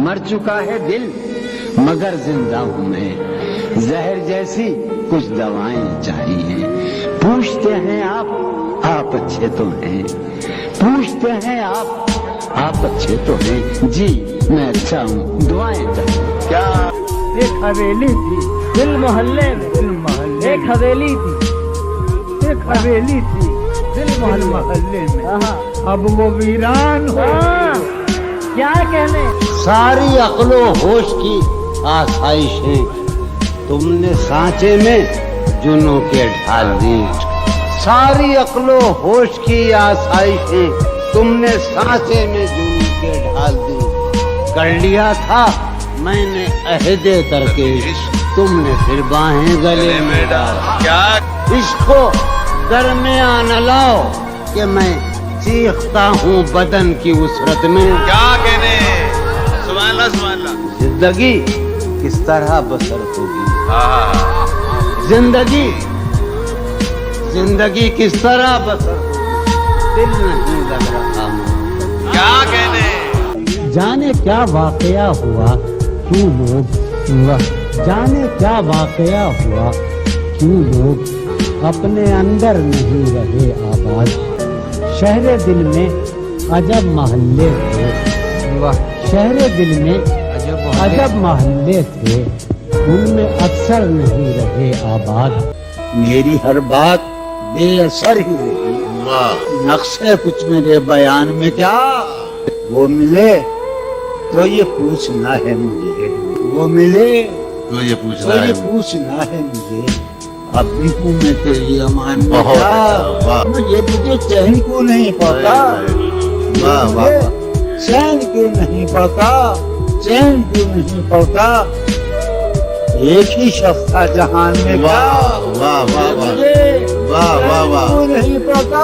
مر چکا ہے دل مگر زندہ ہوں میں، زہر جیسی کچھ دوائیں چاہیے۔ پوچھتے ہیں آپ اچھے تو ہیں، پوچھتے ہیں آپ اچھے تو ہیں، جی میں اچھا ہوں، دعائیں چاہیے۔ کیا ایک حویلی تھی دل محلے میں، ایک حویلی تھی، ایک حویلی تھی دل محلے میں، اب وہ ویران ہو کیا کہنے۔ ساری عقل و ہوش کی آسائشیں تم نے سانچے میں جنوں کے ڈھال دی، ساری عقل و ہوش کی آسائشیں تم نے سانچے میں جنوں کے ڈھال دی۔ کر لیا تھا میں نے عہد ترکش، تم نے پھر باہیں گلے میں ڈال۔ کیا عشق کو درمیان نہ لاؤ کہ میں چیختا ہوں بدن کی وسرت میں۔ کیا کہنے، سبحان اللہ سبحان اللہ۔ زندگی کس طرح بسر ہوگی، زندگی کس طرح بسر ہوگی، دل نہیں لگ رہا مجھے۔ کیا کہنے، جانے کیا واقعہ ہوا کیوں لوگ، جانے کیا واقعہ ہوا کیوں لوگ اپنے اندر نہیں رہے آباد۔ شہر دل میں عجب محلے تھے، شہر دل میں عجب محلے تھے، ان میں اکثر نہیں رہے آباد۔ میری ہر بات بے اثر ہی رہی، نقص ہے کچھ میرے بیان میں کیا۔ وہ ملے تو یہ پوچھنا ہے مجھے، وہ ملے تو یہ تو یہ پوچھنا ہے مجھے، اب بھی ہوں میں تیری امان میں کیا۔ یہ مجھے چین کیوں نہیں پاتا، چین کیوں نہیں پاتا، چین کیوں نہیں پاتا۔ ایک ہی شخص تھا جہان میں نہیں پاتا،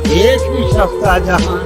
ایک ہی شخص تھا جہان۔